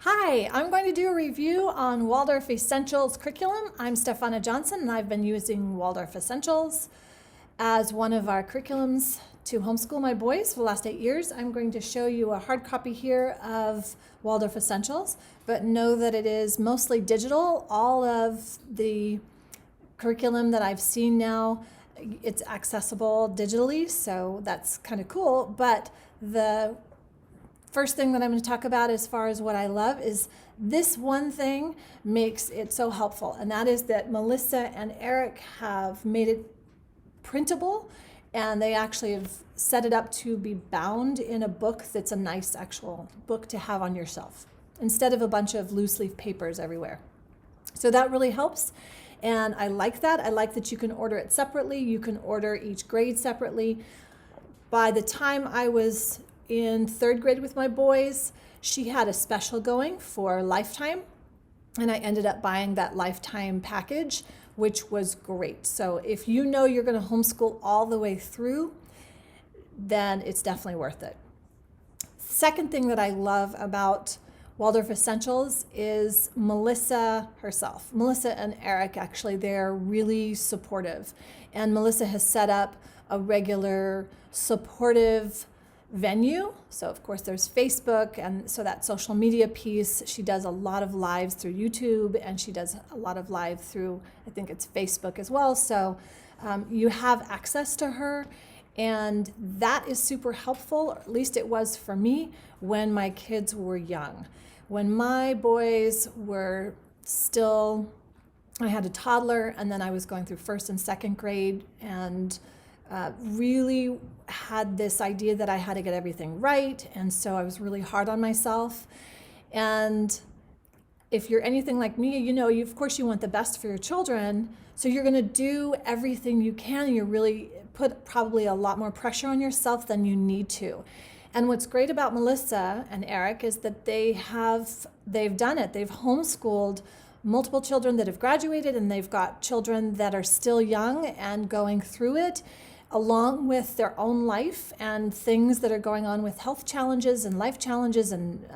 Hi, I'm going to do a review on Waldorf Essentials curriculum. I'm Stefana Johnson and I've been using Waldorf Essentials as one of our curriculums to homeschool my boys for the last 8 years. I'm going to show you a hard copy here of Waldorf Essentials, but know that it is mostly digital. All of the curriculum that I've seen now, it's accessible digitally, so that's kind of cool. But the first thing that I'm going to talk about as far as what I love is this one thing makes it so helpful, and that is that Melissa and Eric have made it printable, and they actually have set it up to be bound in a book that's a nice actual book to have on your shelf instead of a bunch of loose leaf papers everywhere. So that really helps, and I like that. I like that you can order it separately. You can order each grade separately. By the time I was in 3rd grade with my boys, she had a special going for Lifetime, and I ended up buying that Lifetime package, which was great. So if you know you're going to homeschool all the way through, then it's definitely worth it. Second thing that I love about Waldorf Essentials is Melissa herself. Melissa and Eric, actually, they're really supportive. And Melissa has set up a regular supportive venue. So of course there's Facebook, and so that social media piece. She does a lot of lives through YouTube, and she does a lot of live through, I think it's Facebook as well. So you have access to her, and that is super helpful, or at least it was for me when my kids were young. When my boys were still, I had a toddler, and then I was going through 1st and 2nd grade, and really had this idea that I had to get everything right, and so I was really hard on myself. And if you're anything like me, you know, of course you want the best for your children, so you're going to do everything you can, and you really put probably a lot more pressure on yourself than you need to. And what's great about Melissa and Eric is that they've done it. They've homeschooled multiple children that have graduated, and they've got children that are still young and going through it, along with their own life and things that are going on with health challenges and life challenges and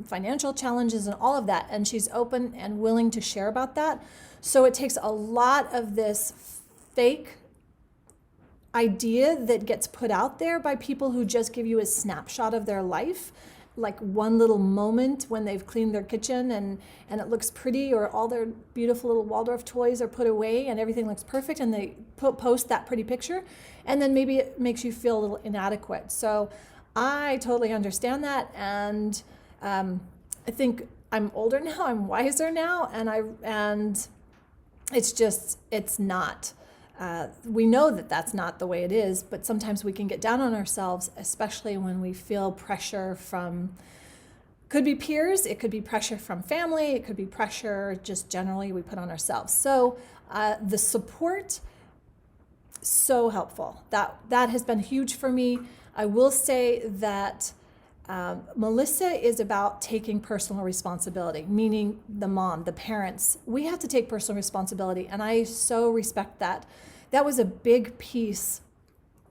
financial challenges and all of that. And she's open and willing to share about that. So it takes a lot of this fake idea that gets put out there by people who just give you a snapshot of their life, like one little moment when they've cleaned their kitchen and it looks pretty, or all their beautiful little Waldorf toys are put away and everything looks perfect, and they post that pretty picture, and then maybe it makes you feel a little inadequate. So I totally understand that, and I think I'm older now, I'm wiser now, and it's not. We know that that's not the way it is, but sometimes we can get down on ourselves, especially when we feel pressure from, could be peers, it could be pressure from family, it could be pressure just generally we put on ourselves. So the support, so helpful. That has been huge for me. I will say that Melissa is about taking personal responsibility, meaning the mom, the parents. We have to take personal responsibility, and I so respect that. That was a big piece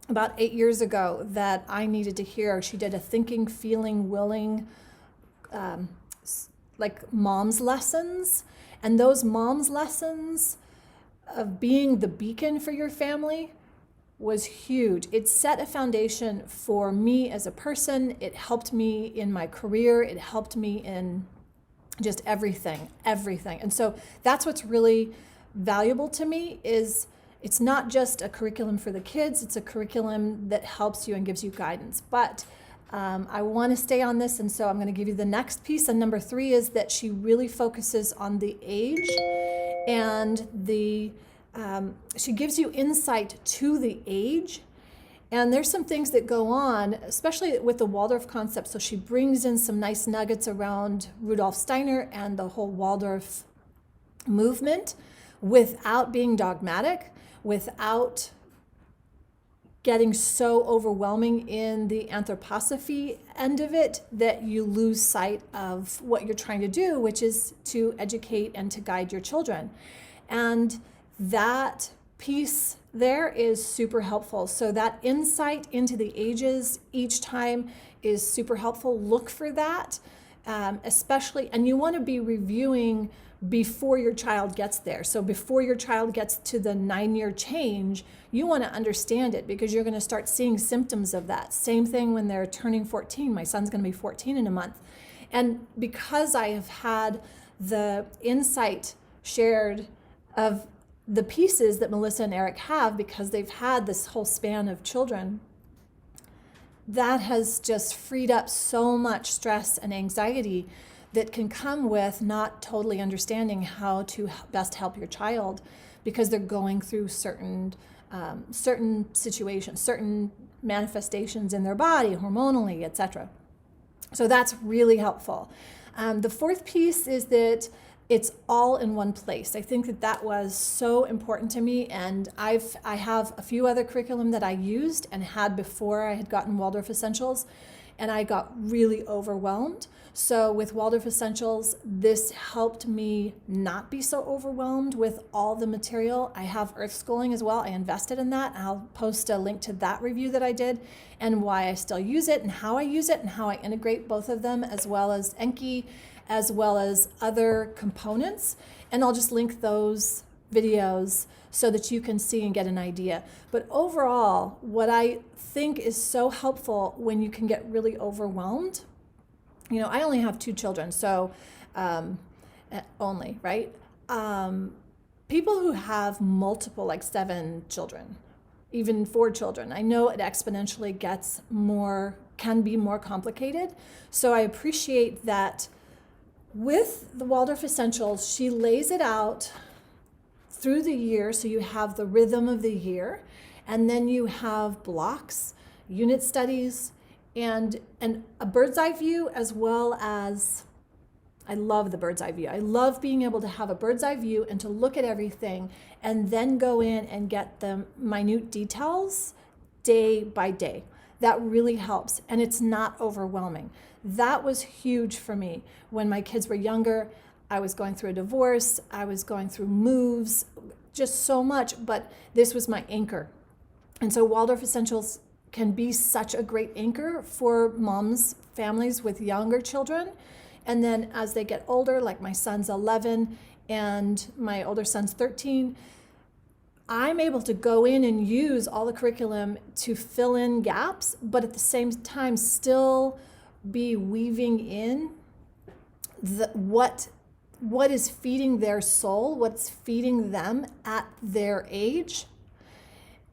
about 8 years ago that I needed to hear. She did a thinking, feeling, willing, like mom's lessons, and those mom's lessons of being the beacon for your family was huge. It set a foundation for me as a person. It helped me in my career. It helped me in just everything. And so that's what's really valuable to me, is it's not just a curriculum for the kids, it's a curriculum that helps you and gives you guidance. But I want to stay on this, and so I'm going to give you the next piece. And number 3 is that she really focuses on the age, and she gives you insight to the age. And there's some things that go on, especially with the Waldorf concept. So she brings in some nice nuggets around Rudolf Steiner and the whole Waldorf movement without being dogmatic, without getting so overwhelming in the anthroposophy end of it that you lose sight of what you're trying to do, which is to educate and to guide your children. And that piece there is super helpful. So that insight into the ages each time is super helpful. Look for that. especially, and you want to be reviewing before your child gets there. So before your child gets to the 9-year change, you want to understand it because you're going to start seeing symptoms of that. Same thing when they're turning 14. My son's going to be 14 in a month. And because I have had the insight shared of the pieces that Melissa and Eric have, because they've had this whole span of children, that has just freed up so much stress and anxiety that can come with not totally understanding how to best help your child because they're going through certain situations, certain manifestations in their body, hormonally, etc. So that's really helpful. The fourth piece is that it's all in one place. I think that that was so important to me, and I have a few other curriculum that I used and had before I had gotten Waldorf Essentials, and I got really overwhelmed. So with Waldorf Essentials, this helped me not be so overwhelmed with all the material. I have Earth Schooling as well. I invested in that. I'll post a link to that review that I did and why I still use it and how I use it and how I integrate both of them, as well as Enki, as well as other components. And I'll just link those videos so that you can see and get an idea. But overall, what I think is so helpful when you can get really overwhelmed, I only have 2 children, so only, right? People who have multiple, like 7 children, even 4 children, I know it exponentially can be more complicated. So I appreciate that with the Waldorf Essentials, she lays it out through the year, so you have the rhythm of the year, and then you have blocks, unit studies, and a bird's eye view, as well as, I love the bird's eye view. I love being able to have a bird's eye view and to look at everything and then go in and get the minute details day by day. That really helps, and it's not overwhelming. That was huge for me when my kids were younger. I was going through a divorce, I was going through moves, just so much, but this was my anchor. And so Waldorf Essentials can be such a great anchor for moms, families with younger children. And then as they get older, like my son's 11 and my older son's 13, I'm able to go in and use all the curriculum to fill in gaps, but at the same time still be weaving in what is feeding their soul, what's feeding them at their age,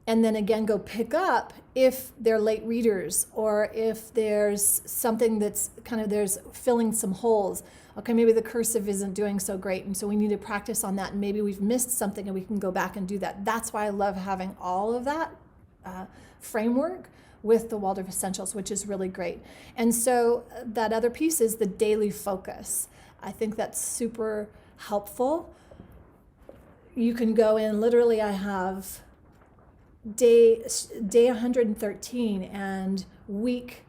and then again go pick up if they're late readers or if there's something that's there's filling some holes. Okay, maybe the cursive isn't doing so great, and so we need to practice on that, and maybe we've missed something and we can go back and do that. That's why I love having all of that framework with the Waldorf Essentials, which is really great. And so that other piece is the daily focus. I think that's super helpful. You can go in, literally I have day 113 and week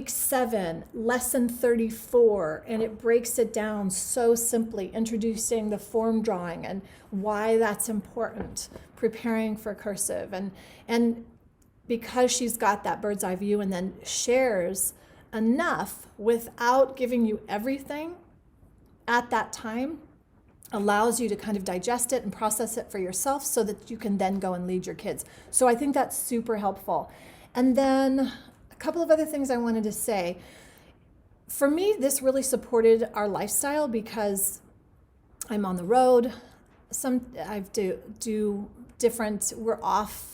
7, lesson 34, and it breaks it down so simply, introducing the form drawing and why that's important, preparing for cursive, and because she's got that bird's eye view and then shares enough without giving you everything at that time, allows you to kind of digest it and process it for yourself so that you can then go and lead your kids. So I think that's super helpful. And then a couple of other things I wanted to say. For me, this really supported our lifestyle because I'm on the road. I do different, we're off.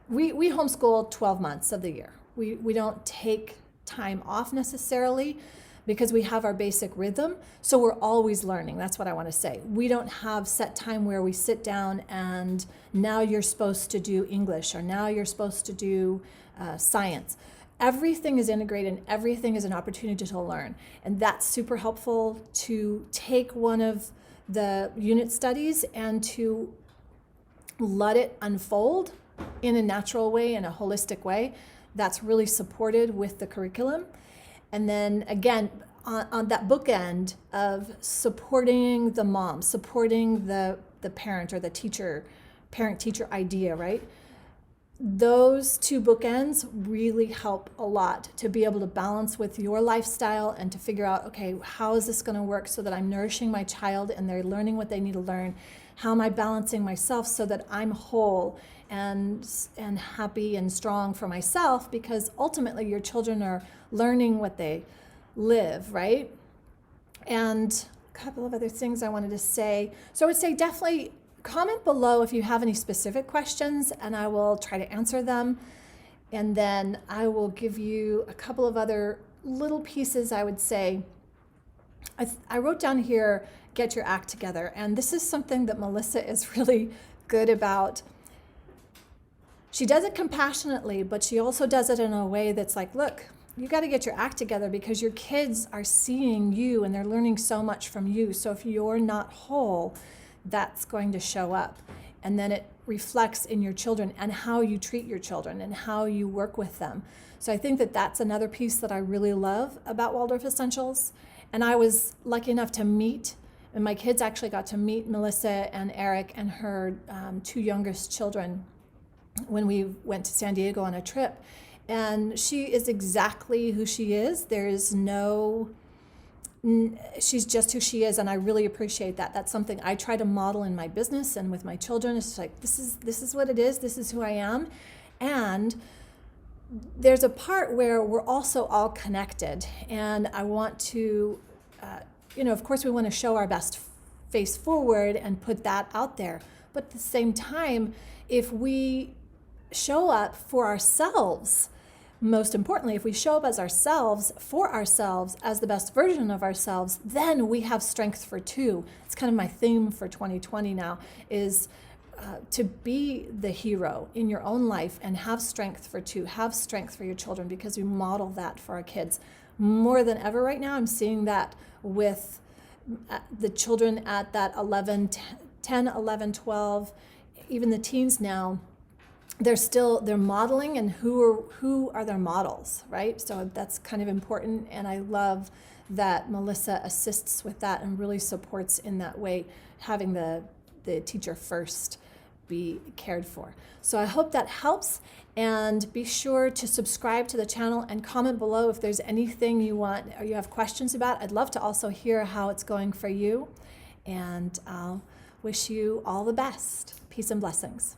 We homeschool 12 months of the year. We don't take time off necessarily because we have our basic rhythm. So we're always learning. That's what I want to say. We don't have set time where we sit down and now you're supposed to do English or now you're supposed to do science. Everything is integrated and everything is an opportunity to learn. And that's super helpful to take one of the unit studies and to let it unfold in a natural way, in a holistic way. That's really supported with the curriculum. And then again, on that bookend of supporting the mom, supporting the parent or the teacher, parent-teacher idea, right? those two bookends really help a lot to be able to balance with your lifestyle and to figure out, okay, how is this going to work so that I'm nourishing my child and they're learning what they need to learn? How am I balancing myself so that I'm whole and happy and strong for myself? Because ultimately your children are learning what they live, right? And a couple of other things I wanted to say. So I would say definitely comment below if you have any specific questions, and I will try to answer them. And then I will give you a couple of other little pieces. I would say, I wrote down here, get your act together. And this is something that Melissa is really good about. She does it compassionately, but she also does it in a way that's like, look, you got to get your act together because your kids are seeing you and they're learning so much from you. So if you're not whole, that's going to show up. And then it reflects in your children and how you treat your children and how you work with them. So I think that that's another piece that I really love about Waldorf Essentials. And I was lucky enough to meet, and my kids actually got to meet Melissa and Eric and her two youngest children when we went to San Diego on a trip. And she is exactly who she is. There is she's just who she is, and I really appreciate that. That's something I try to model in my business and with my children. It's like, this is what it is. This is who I am. And there's a part where we're also all connected. And I want to, of course we want to show our best face forward and put that out there. But at the same time, if we show up for ourselves, most importantly, if we show up as ourselves, for ourselves, as the best version of ourselves, then we have strength for two. It's kind of my theme for 2020 now, is to be the hero in your own life and have strength for two, have strength for your children, because we model that for our kids. More than ever right now, I'm seeing that with the children at that 10, 11, 12, even the teens now. They're modeling, and who are their models, right? So that's kind of important, and I love that Melissa assists with that and really supports in that way, having the teacher first be cared for. So I hope that helps, and be sure to subscribe to the channel and comment below if there's anything you want or you have questions about. I'd love to also hear how it's going for you, and I'll wish you all the best. Peace and blessings.